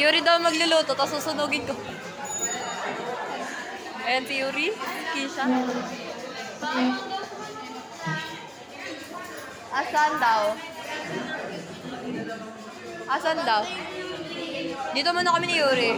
Yuri daw magluluto, tapos susunugin ko. Ayan si Yuri. Kisha. Asan daw? Asan daw? Dito muna kami ni Yuri.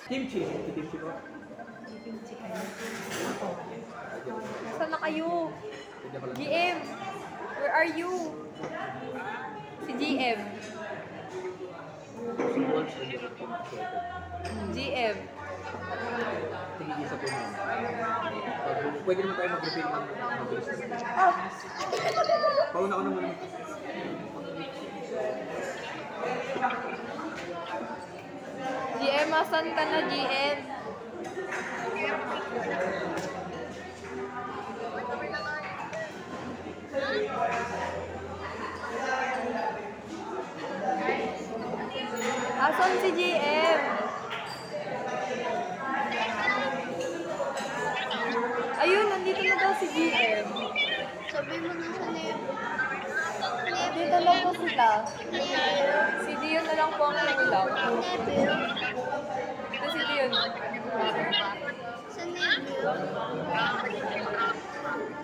Kimchi. Kimchi ko. Kimchi kayo. Saan na kayo? GM! Where are you? Si GM. GM. Tingin sa puno. Pwede naman tayo mag-refill ng mabilis. Pauna ko naman. GM, asan ka na, GM? Asan si GM? Ayun, nandito na daw si GM. Sabi mo na sa neb. Dito lang po sila. Si Dion na lang po ang ulam. Ito si Dion. Sa neb.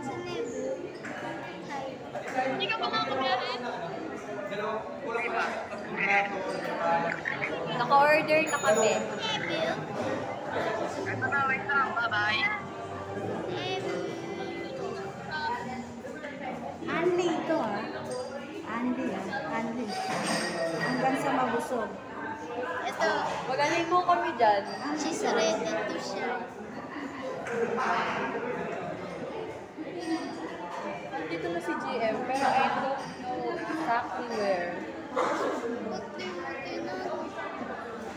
Sa neb. Hindi ka makakabiyahin. Naka-order na kami. Ito na, wait lang. Bye-bye. Anli ito Anli Anli. Hanggang sa mabusog. Ito, Magaling po kami dyan. she's ready to share. Dito na si GM, pero I don't know exactly where.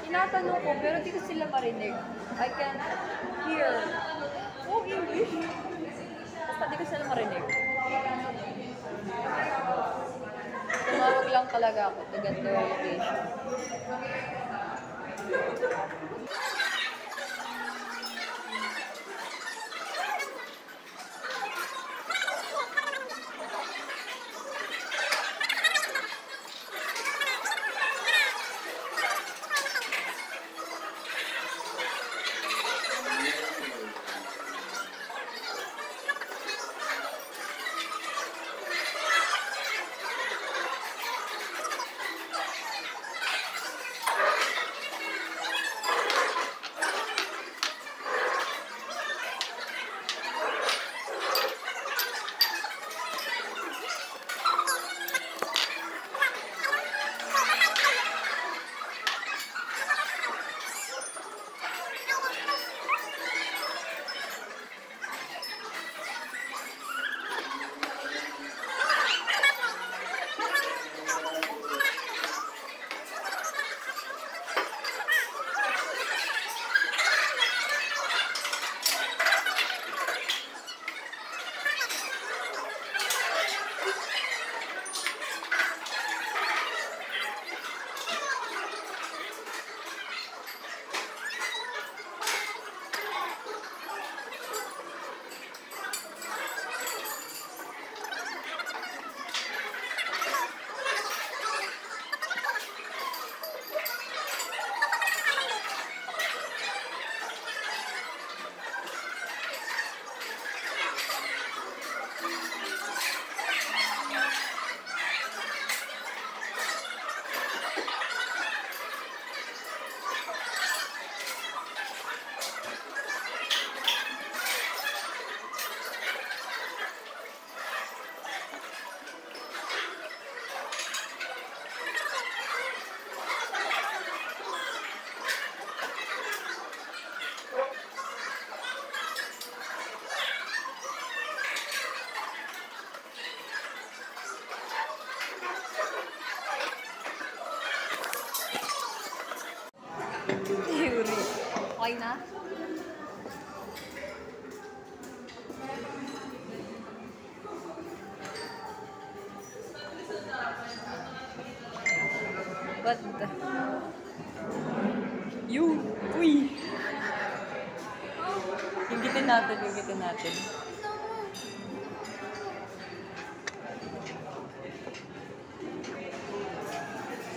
Tinatanong ko, pero di ko sila marinig. I can hear. Oh, English. Basta di ko sila marinig. Tumawag lang talaga ako to get their location. Theory. Okay na? What the? You! Uy! Gigitin natin, gigitin natin.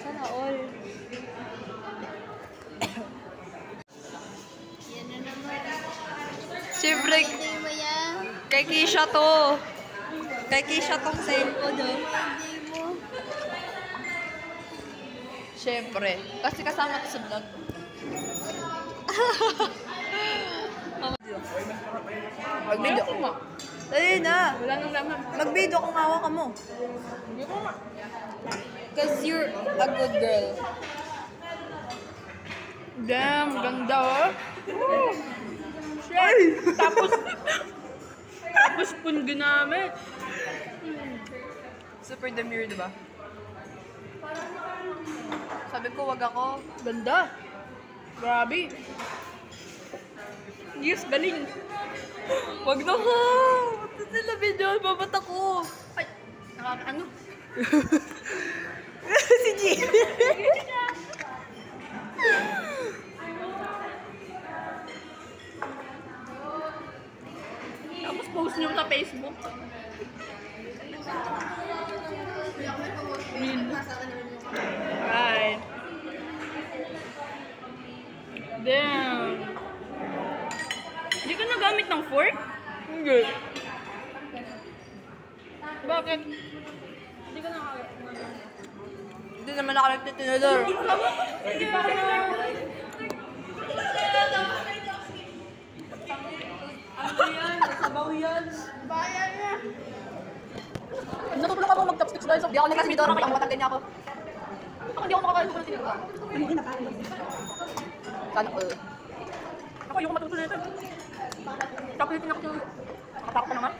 Sana all. Yan na naman. Siyempre, Hindi mo yan. kay Kisha to. Kay Kisha tong cellphone, oh. Hindi mo. Siyempre. Kasi kasama to sa vlog. Mag-video ko nga. Dali na. Wala nang laman. Mag-video kung hawa ka mo. Cause you're a good girl. Damn, ganda oh. Woo! Shit! Tapos spoon ginamit. Super demure, di ba? Sabi ko, wag ako. Ganda. Grabe. Yes, galing. Wag na ko! Ito sila video, babat ako. Ay, ano? Si G. Tapos post niyo sa Facebook. Real. Right. Damn. Hindi ka nagamit ng fork? Hindi. Bakit? Hindi ka nagamit. Hindi naman nakalagay na tinador. Ano yan? Sabaw yan. Bayan na. Natutulog ako mag-chopsticks dahil di ako nagkasi dito. Kaya matanda niya ako. Ako hindi ako makakain ko ng tinador. Sana ko. Ako yung matutuloy ito. Chocolate ako yung katakot pa naman.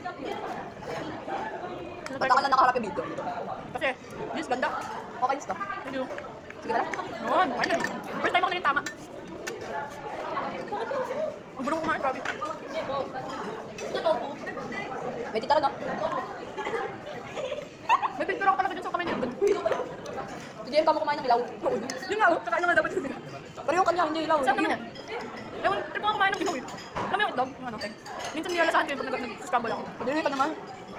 Ba't ka na nakaharap yung video? Kasi, this ganda. Okay, gusto. Hindi yung Sige na lang. noon. Ayun. First time ako na yung tama. Ang bulong kumain, grabe. May titara, no? May pintura ko talaga dyan sa kamay niya. Si JM ka mo kumain ng ilaw. Yun nga, oh. Saka yun nga dapat yun. Pero yung kanya, hindi ilaw. Saan naman yan? Ewan, trip ako kumain ng ilaw eh. Alam mo yung itlog? Yung ano, egg. Minsan nilalasahan ko yun pag nag-scramble ako. Padili ka naman.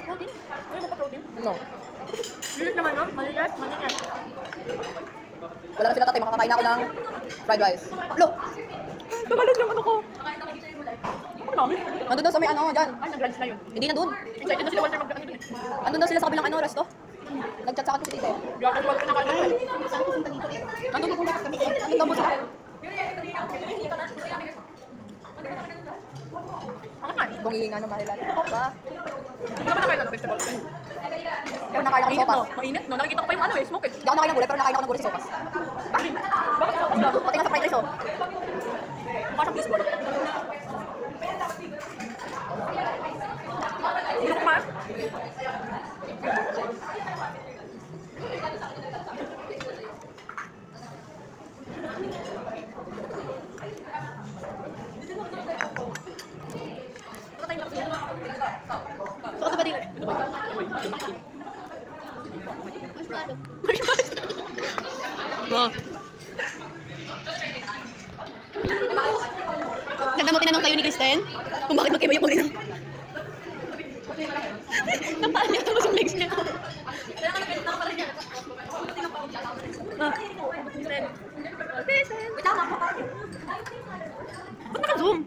Protein? Ayaw mo pa protein? No. Lilit naman, no? Malilit, malilit. Wala na sila tatay, makakain ako ng fried rice. Lo! Nagalit yung ano ko. Ang dami. Nandun daw sa may ano, dyan. Ay, nag-lunch na yun. Hindi na dun. Excited na sila Walter mag-ano dun eh. Andun daw sila sa kabilang ano, resto. Nag-chat sa akin si tite. Grabe, Walter na kaya. Nandun kung nandun daw mo sa akin. Ano nga? Kung hihinga ng mahilan. Ako ba? Hindi ka ba nakain ng vegetable? Pero nakain ako ng Mainit, sopas. no? Mainit, no? Nakikita ko pa yung ano eh, smoke eh. Hindi ako nakain ng gulay, pero nakain ako ng gulay sa sopas. Bakit? Bakit sopas na? Pati nga sa fried rice, oh. Mukha siyang baseball. Hindi ko kumain. Saan ba din? Ganda mo tinanong kayo ni Kristen kung bakit magkaiba yung kulay ng... Napaan niya tapos yung legs niya. Ba't naka-zoom?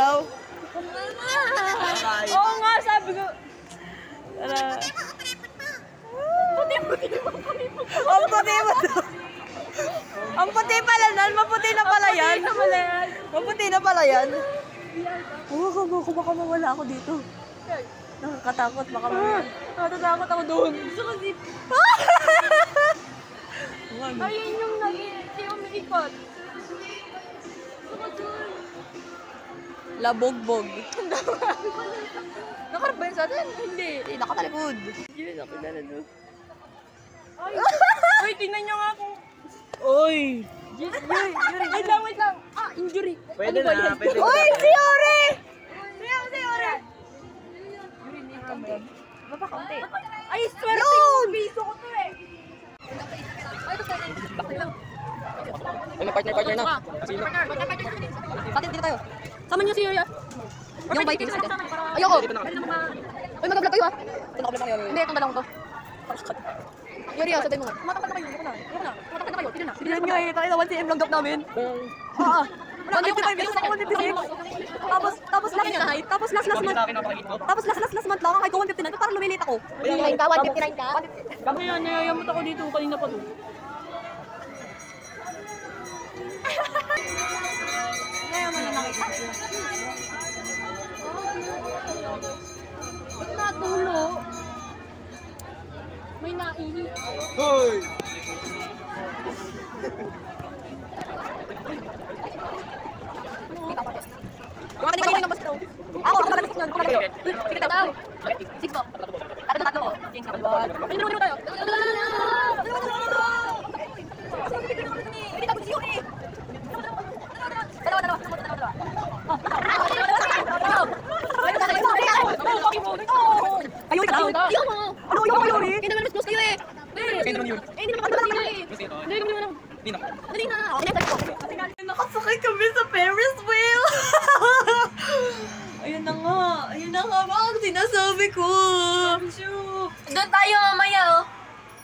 daw. Oo nga, sabi ko. Ang puti mo daw. Ang puti pala nan, maputi na pala yan. Maputi na pala yan. Ako baka mawala ako dito. Nakakatakot, baka mawala. Natatakot ako doon. Gusto ko zip. Ayun yung umiikot. Labogbog. Nakarap ba yun sa atin? Hindi. Nakatalikod. Yun, nakilala doon. Uy, tingnan nyo nga kung... Uy! Wait lang. Ah, injury. Pwede na, pwede na. Uy, si Yuri! Si Yuri! Yuri, hindi ka ba? Mapakaunti. Ay, swerte yung piso ko to eh. Ay, partner na. Sino? Pati dito tayo. Sama niyo si Yuri ah. Yung Vikings. Ayoko. Uy, mag-vlog kayo ah. Hindi, itong dalawang to. Yuri ah, sabihin mo nga. Matakal na kayo. Ayoko na. Matakal na kayo. Pili na. Pilihan nyo eh. Tayo na 1cm lang gap namin. Oo. Ayoko na. Ayoko na. 156. Tapos last night. Tapos last month lang. Kahit ko 159. Parang lumilit ako. 159 ka? 159 ka? Ngayon, nayayamot ako dito. Kanina pa to. Ngayon mo na nakita. Ba't natulo? May naihi. Hoy! Kumakati kayo ng basta. Ako, kumakati kayo. Kumakati kayo. Sige daw. 6 po. Tatlo. James, kapalbal. Ay, laro tayo. Hindi tapos yun eh. Dalawa. Ayun ka daw. Ano yung Yuri? Hindi naman mas close kayo eh. Hindi naman Yuri. Hindi naman Yuri. Hindi naman. Dali na. Nakasakay kami sa Ferris wheel. Ayun na nga. Bakit sinasabi ko? Doon tayo mamaya oh.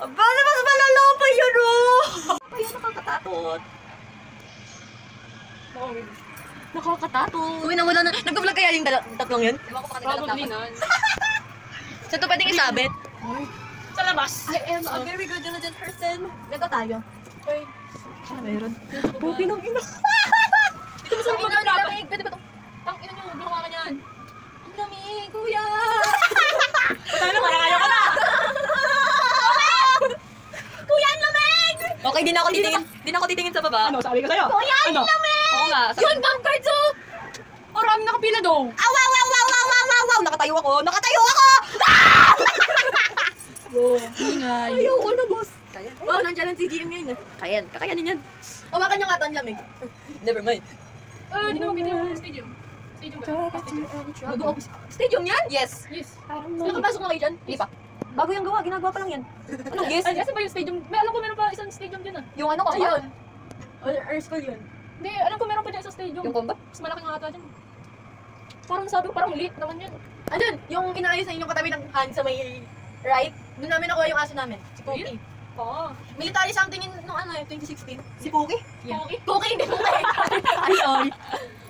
Bale, mas malala pa yun oh. Ayun, nakakatakot. Nakakatakot. Uy, nawala na. Nag-vlog kaya yung tatlong yun? Probably na. Saan ito pwedeng isabit? Sa labas. I am a very good diligent person. Gato tayo. Okay. Ano meron? Puti ng ina. Dito mo sa mga lamig. Pwede ba ito? Tang ina nyo, ginawa ka niyan. Ang lamig, kuya. Paano, marakayo ka na. Kuya, ang lamig! Okay, di na ako titingin sa baba. Ano, sabi ko sa'yo? Kuya, ang lamig! Oo nga. Yun, bank cards oh! Marami nakapila daw. Wow! Nakatayo ako! Ah! Ingay. Ayoko na, boss. Oh, nandiyan ang CGM ngayon eh. Kakayanin yan. Umakan niya nga ito ang lamig. Never mind. Hindi naman binili yung stadium. Stadium ba? Stadium yan? Yes. Nakapasok na kayo dyan? Hindi pa. Bago yung gawa, ginagawa pa lang yan. Anong yes? Kasi ba yung stadium? Alam ko meron pa isang stadium dyan ah. Yung ano ko? Ayun. Or school yun? Hindi, alam ko meron pa dyan isang stadium. Yung combat? Mas malaki nga ata dyan. Parang sabi ko, parang lit naman yan. Andun, yung inaayos na inyong katabi ng hand sa may right. Doon namin nakuha yung aso namin. Si Pookie. Oo. Military something in, no ano, 2016. Si Pookie? Yeah. Pookie, hindi Pookie. Ay, sorry.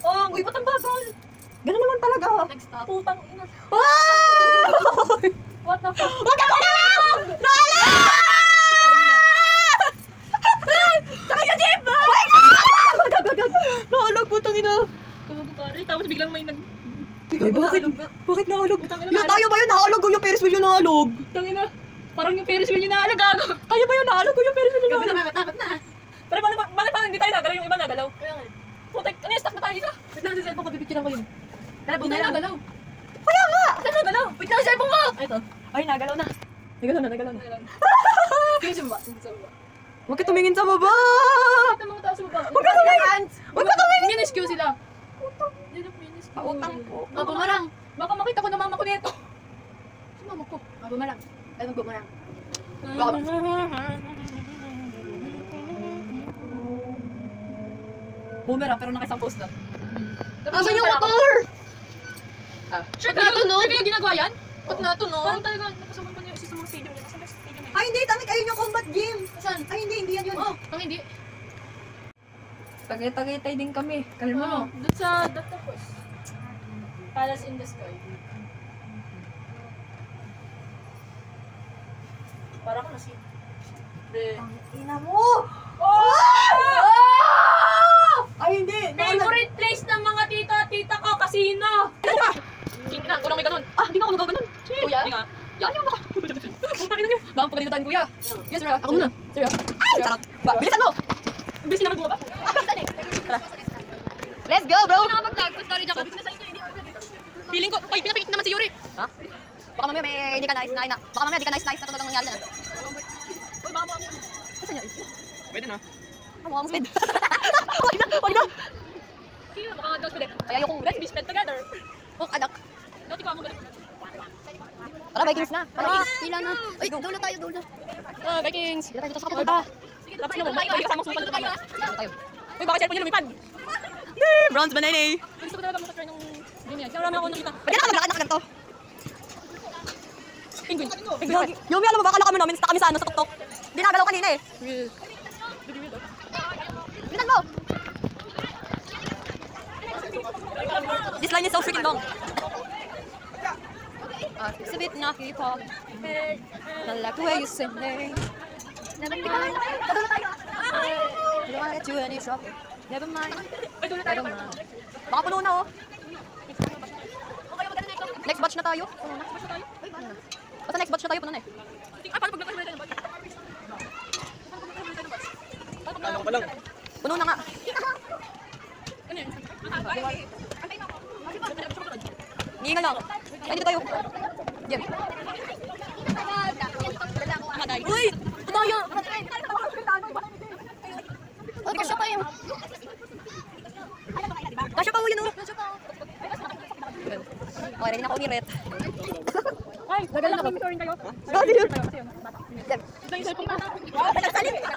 Oh, uy, ba't ang bagal? Ganun naman talaga. Next stop. Putang ina. What the fuck? Wag ka na lang! Saka yung jeep! Naalog, putang ina. Tapos biglang may nag... Ay, bakit naalog? Yung tayo ba yun naalog o yung Ferris wheel yung naalog? Tangina. Parang yung Ferris wheel yung naalog gago. Tayo ba yun naalog o yung Ferris wheel yung naalog? Nakakatakot na. Pero paano hindi tayo nagalaw yung iba nagalaw? Putek, ano yung stuck na tayo isa? Wait lang, sa cellphone ko, bibigyan ko yun. Tara, buta na. Nagalaw. Kaya nga! Saan nagalaw? Wait lang, sa cellphone ko! Ito. Ay, nagalaw na. Nagalaw na. Tingin sa baba. Huwag ka tumingin sa baba! Huwag ka tumingin! Huwag ka tumingin! Miniscue sila. Pautang po. Bumarang. Baka makita ko na mama ko nito. Si mama ko. Bumarang. Ay, magbumarang. Bumarang, pero nakisang post na. Asan yung motor? Sure kayo ginagawa yan? Ba't natunog? Parang talaga, napasama pa niya isa sa mga stadium niya. Kasi stadium niya. Ay, hindi. Tamik, ayun yung combat game. Saan? Ay, hindi yan yun. Ang hindi. Tagay-tagay din kami. Kalma mo. Doon sa Datapos. Palace in the Sky. Para ko na si... Ina mo! Ay, hindi! Favorite place ng mga tita ko, casino! Hindi na, kulang may ganun. Hindi na ako nagaganon. Kuya? Hindi nga. Yan yung baka. Pagkakinan nyo. Baka pagkalimutan, kuya. Yes, sir. Ako muna. Sir. Ay, sarap. Bilisan mo! Bilis naman bumaba. Bilisan eh. Tara. Let's go, bro! Hindi nakapag-tag. Sorry, Jacob. Feeling ko, ay, pinapikit naman si Yuri. Ha? Baka mamaya may hindi ka nice-nice na. Baka mamaya hindi ka nice-nice na talagang nangyari na. Uy, baka mo. Kasi niya? Pwede na. Mukha akong sped. Wag na! Sino? Mukha nga daw sped. Kaya yung let's be sped together. Oh, anak. Dati ko among ganun. Tara, Vikings na. Vikings, pila na. Uy, dulo tayo, dulo. Vikings. Dito tayo dito sa kapatid. Sige, tapos na mo. May kasamang sumpal na tayo. Tayo. Uy, baka cellphone niya lumipad. Bronze banana. Gusto ko talaga makatry ng game yan. Kaya marami ako nakita. Pwede na maglakad na ganito. Penguin. Yumi, alam mo ba, akala kami namin kami sa ano, sa tuktok. Hindi nagalaw kanina eh. Tingnan mo! This line is so freaking long. It's a bit knocky pop. I like the way you sing it. Never mind. I don't wanna get you any trouble. Never mind. Never mind. Baka puno na oh. Next batch na tayo. Basta next batch na tayo, puno na eh. Paano paglabas mo na tayo ng batch? Kala ko pa lang. Puno na nga. Ano yun? Hihingal lang. Ay, dito tayo. Diyan. Uy! Tumaya! Oh, kasya pa yun. Kasya pa yun, oh. Okay, ready na ako umirit. Ay, nagal na kami kayo. Grabe yun. Ito yung cellphone ko.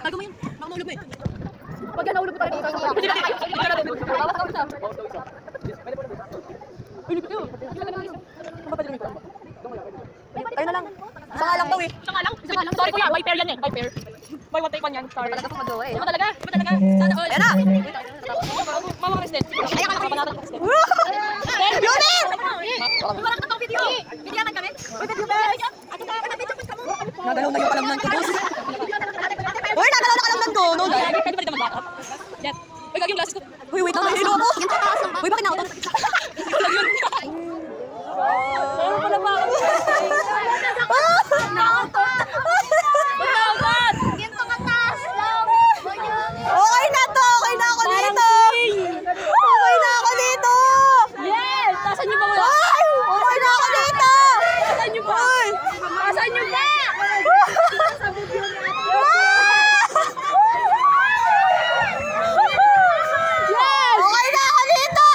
Tago mo yun. Baka maulog mo eh. Pag yan naulog mo talaga. Hindi na kayo. Hindi na natin. Bawas ka ulit. Uy, hindi ko. Tayo na lang. Isa nga lang daw eh. Isa nga lang. Sorry kuya, by pair yan eh. By pair. By one take one yan. Sorry. Talaga pang magawa eh. Iba talaga. Iba talaga. Sana all. Ayan na! Mama ka Kristen. Ay, ako nakapanatan ko Kristen. Yunit! Wala ka itong video. Video naman kami. Uy, video ba? Nagalaw na yung kalamnan ko, boss. Uy, nagalaw na kalamnan ko. No, Pwede pa rin naman backup. Yan. Uy, gagawin yung glasses ko. Uy, wait lang. Nahilo ako. Uy, bakit nakautot? Ano pala ba ako? Okay na to. Okay na ako dito. Okay na ako dito. Yes! Tasan niyo ba wala? Ay! Okay na ako dito. Tasan niyo ba? Tasan niyo ba? Okay na ako dito.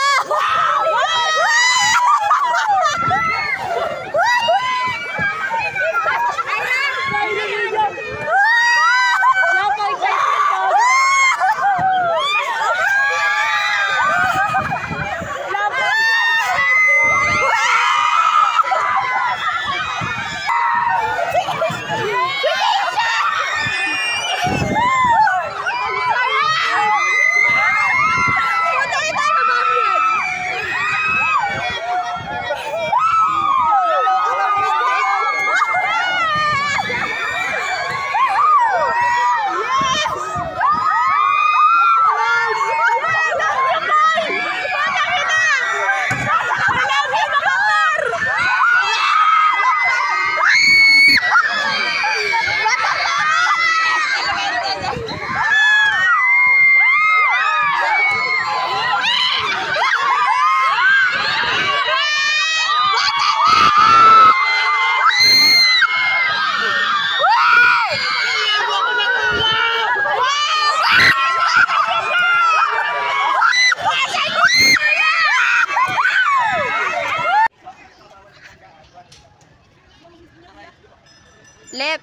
Lip.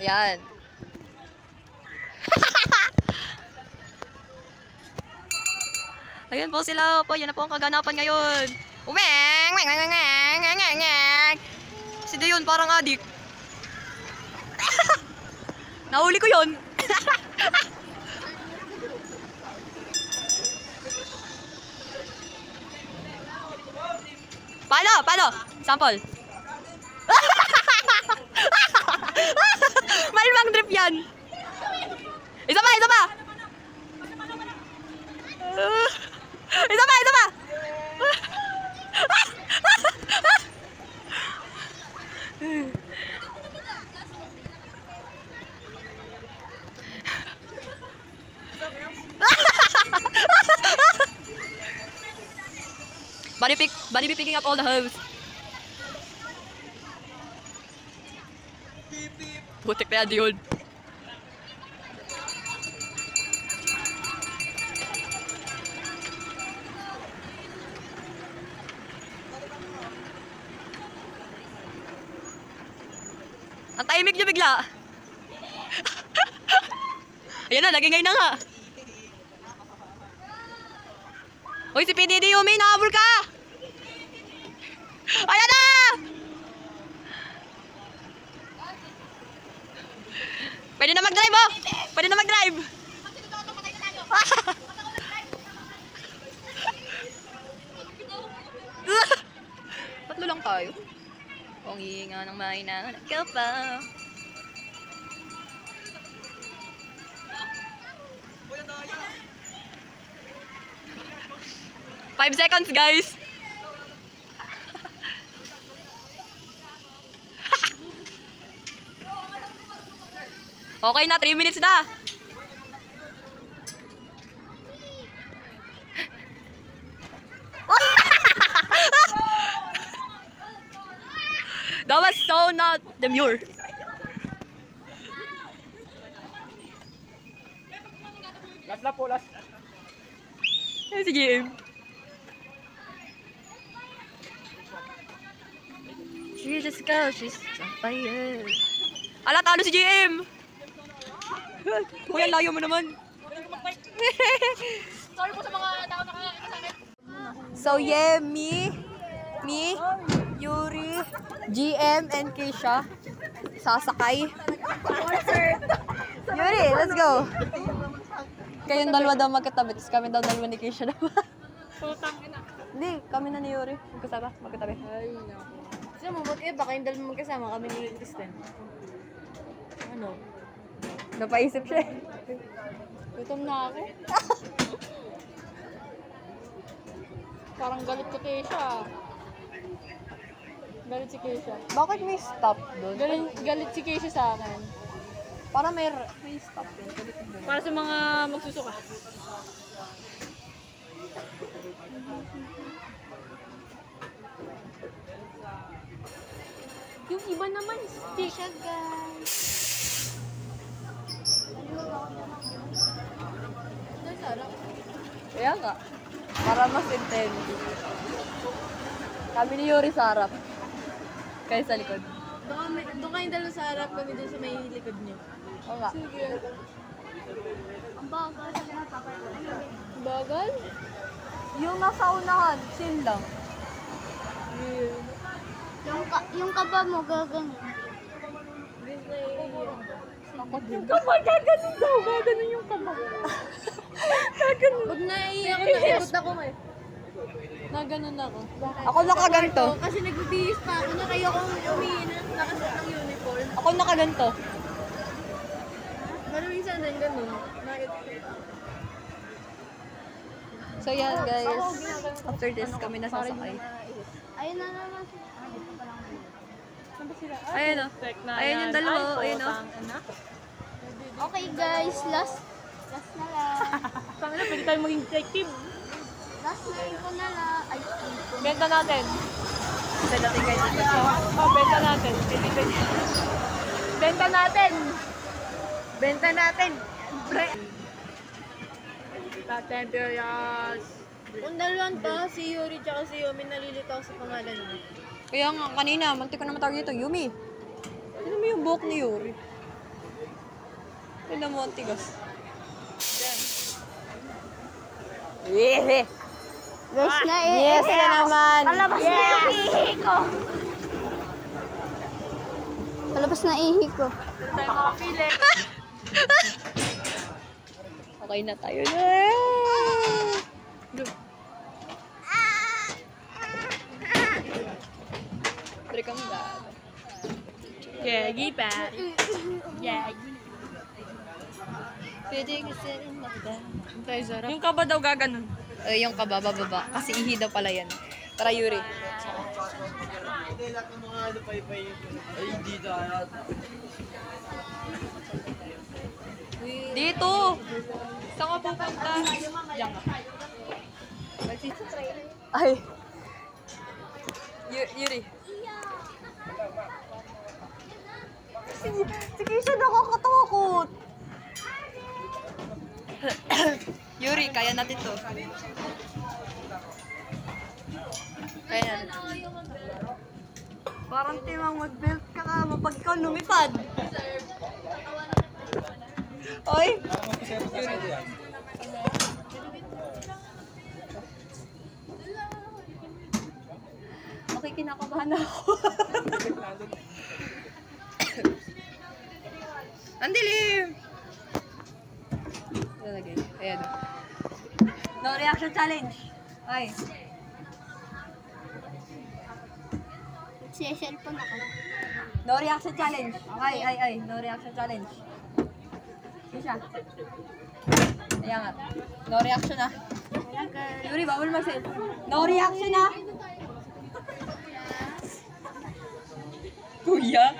Ayan. Ayan po sila po. Yan na po ang kaganapan ngayon. Umeng! Weng! Weng! Weng! Weng! Weng! Weng! Weng! Si Dayon parang adik. Nahuli ko yun. Paano? Paano? Sample. Malimang drip yan. Isa pa, isa pa. Isa pa, isa pa. Bunny be picking up all the hose. Putik na yan, yun. Ang tahimik niyo bigla. Ayan na, nagingay na nga. Uy, si PDD Yumi, nakahabol ka! Ayan na! Pwede na mag-drive, oh! Pwede na mag-drive! Tatlo lang tayo. Kung hihinga ng mahina, ikaw pa. 5 seconds, guys. Okay na, 3 minutes na. That was so not demure. Last na po, last. Si GM. Jesus go, she's on fire. Ala, talo si GM. Kuya, layo mo naman. Sorry po sa mga tao na kakakita sa akin. So yeah, me, Yuri, GM, and Keisha sasakay. Yuri, let's go. Kayong dalawa daw magkatabi, tapos kami daw dalawa ni Keisha naman. Hindi, kami na ni Yuri. Magkatabi. Ay, naku. Sino mo, baka yung dalawa magkasama kami ni Kristen. Ano? Napaisip siya eh. Gutom na ako. Parang galit ko Keisha. Galit si Keisha. Bakit may stop doon? Galit si Keisha sa akin. Para may stop doon. Para sa mga magsusuka. Yung iba naman, stick. Siya, guys. Kaya nga. Para mas intense. Kami ni Yuri sa harap. Kayo sa likod. Doon kayong dalawa sa harap, kami doon sa may likod niyo. Oo nga. Sige. Ang bagal. Bagal? Yung nasa unahan, chill lang. Yung kaba mo, gagano. Ako din. Kapag gaganon daw, gaganon yung kamay. Gaganon. Pag naiiyak ako, naikot ako eh. Naganon ako. Ako nakaganto. Kasi nagbibihis pa ako na kayo kong umiinom, nakasuot ng uniform. Ako nakaganto. Pero minsan din ganun. So yan guys. After this, kami nasasakay. Ayun na naman. Ayun o. Ayun yung dalawa. Ayun o. Okay guys, last na lang. Saan na, pwede tayo maging detective. Last na info na lang. Ay, info. Benta natin. Benta Benta natin. Benta natin. Benta natin. Pre. Natin, Perias. Kung dalawang to, si Yuri tsaka si Yumi nalilitaw sa pangalan niya. Kaya nga, kanina, mantik ko na matawag dito. Yumi. Tignan mo yung buhok ni Yuri. Tignan mo ang tigas. Guys, na eh. Yes na naman. Palabas na yung ihi ko. Palabas na ihi ko. Tayo makapili. Okay na tayo na. Gagi pa. Gagi. Pwede kasi rin magda. Yung kaba daw gaganon. Yung kaba, bababa. Kasi ihi daw pala yan. Tara, Yuri. Dito! Saan ka pupunta? Diyan ka. Ay! Yuri. Sige siya nakakatakot. Yuri, kaya natin to. Kaya natin. Parang timang mag-belt ka ka, mapag ka lumipad. Oy! Okay, kinakabahan ako. Ang dilim! Lalagay. Ayan. No reaction challenge. Ay. Cellphone ako. No reaction challenge. Ay. No reaction challenge. Siya. Ayan nga. No reaction ah. Yuri, bawal mag-send. No reaction ah. Kuya?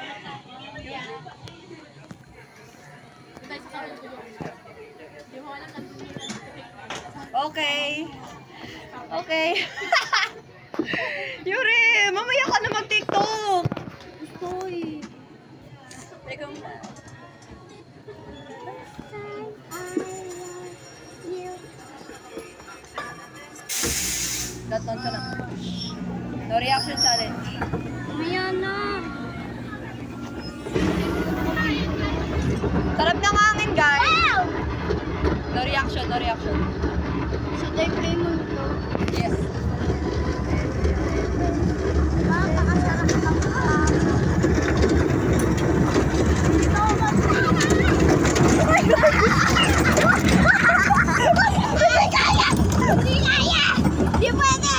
Okay. Okay. Yuri, mamaya ka na mag-TikTok. Uy. Teka mo. Daton ka lang. No reaction challenge. Ayan na. Sarap ng hangin, guys. No reaction, no reaction. Should I play mo ito? Yes. Napakasarap ng Hindi kaya! Hindi kaya! Hindi pwede!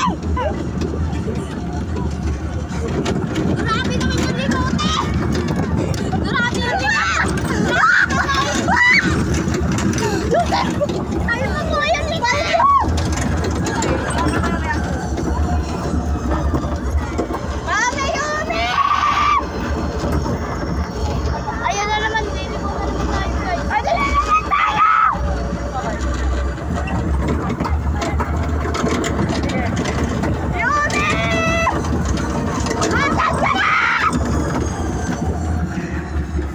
Grabe naman yung ligote! Grabe yung ligote! Ayaw mo mo yung ligote! Grabe yun eh! Ayun na naman, hindi ko na naman tayo guys. Ay, dali naman tayo! Yun eh! Atas ka na!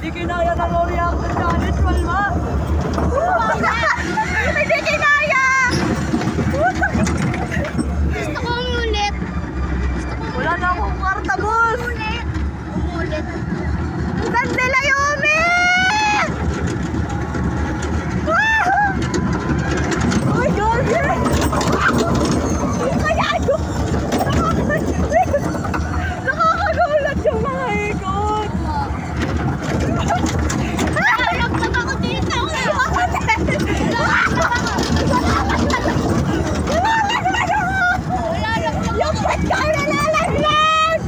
Di kinaya na no reaction challenge, Malma. Hindi kinaya! Gusto ko umulit. Wala na akong kwarta, boss. Umulit. Sandali lang, Yumi! Uy, Gogi! Kayado! Nakakagulat yung mga ikot! Nalaglag ako dito. Yung pet ka nalalaglag!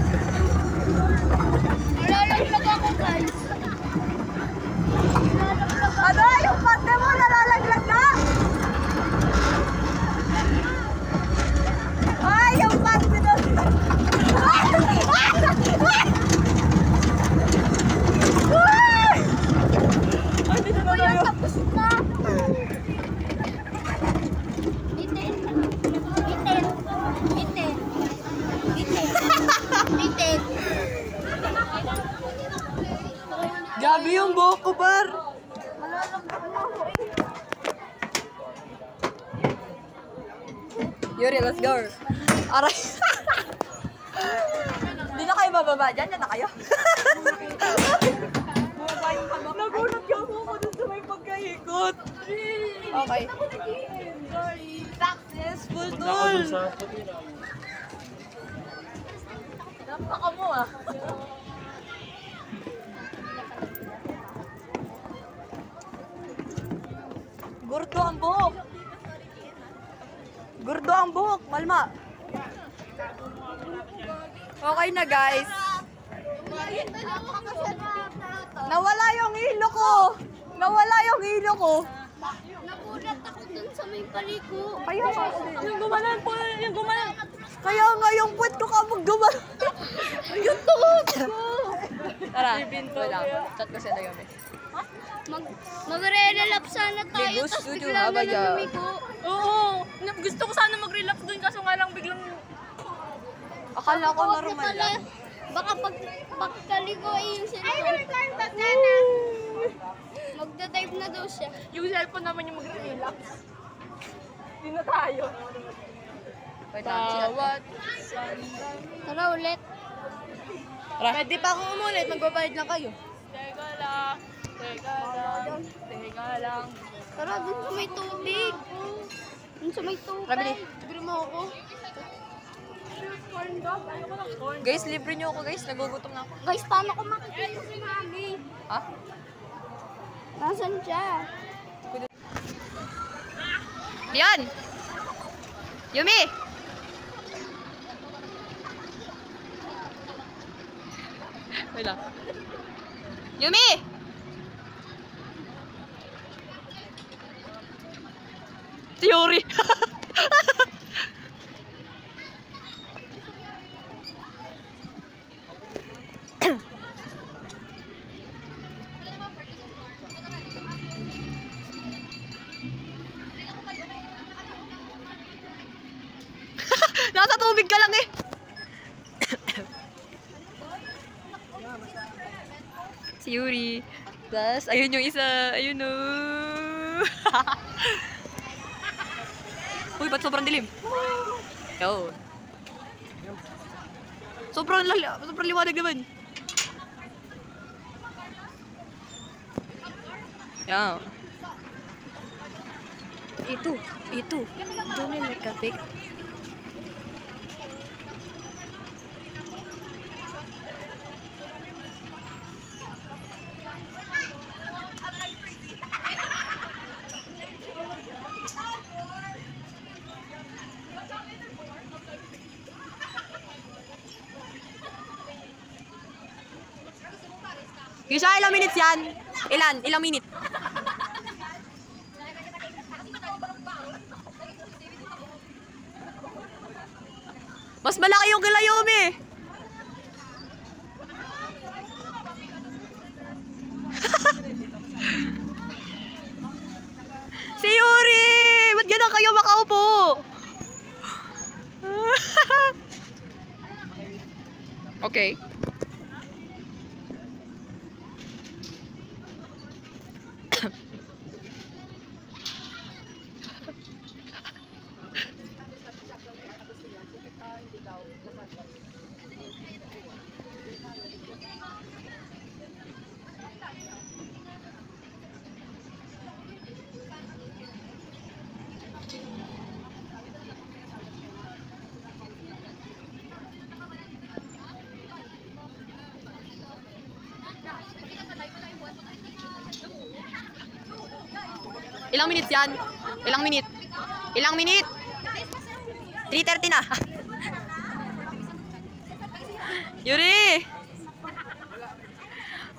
Nalalaglag ako guys. Ano? Yung pet mo nalalaglag na? Ay, yung pet mo! Ay, dito na tayo! Tapos na. Itin. Itin. Itin. Itin. Itin. Gabi yung buhok ko, par! Yuri, let's go. Aray. Hindi na kayo bababa dyan. Yan na kayo. Nagulat ka mo ako dun sa may pagkahikot. Okay. Successful, tol! Napaka mo ah. Gurdo ang buhok. Gurdo ang buhok, Malma. Okay na, guys. Nawala yung ilo ko. Nawala yung ilo ko. Nagulat ako dun sa may paliko. Kaya nga. Yung gumanan po, yung gumanan. Kaya nga yung puwet ko kapag gumawa. Yung tuhod ko. Tara, wala. Chat ko siya na yun. Magre-relapse sana tayo. May gusto Tapos to bigla na habaya. lang lumiko. Oo. Gusto ko sana mag-relapse dun kaso nga lang biglang... Akala ko Huwag na normal pala. lang. Baka pagkaligo ay yung cellphone. Magda-dive na daw siya. Yung cellphone naman yung mag-relapse. Hindi na tayo. Wait lang, chat. Tara ulit. Pwede pa akong umulit, magbabayad lang kayo. Teka lang. Tara dun sa may tubig. Dun sa may tubig. Rabili. Libre mo ako. Corn dog? Ayoko ng corn. Guys, libre niyo ako guys. Nagugutom na ako. Guys, paano ko makikita si Mami? Ha? Nasaan siya? Yan! Yumi! Wait lang. Yumi! Theory! Nasa tubig ka lang eh. Si Yuri. Tapos, ayun yung isa. Ayun o. Uy, ba't sobrang dilim? Yo. Sobrang liwanag naman. Yan. Ito. Doon yung nagkapik. Kisha, ilang minutes yan? Ilang minute? Mas malaki yung kila Yumi. Si Yuri! Ba't ganun kayo makaupo? Okay. Ilang minutes yan? Ilang minute? 3:30 na. Yuri!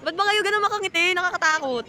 Ba't ba kayo ganun makangiti? Nakakatakot.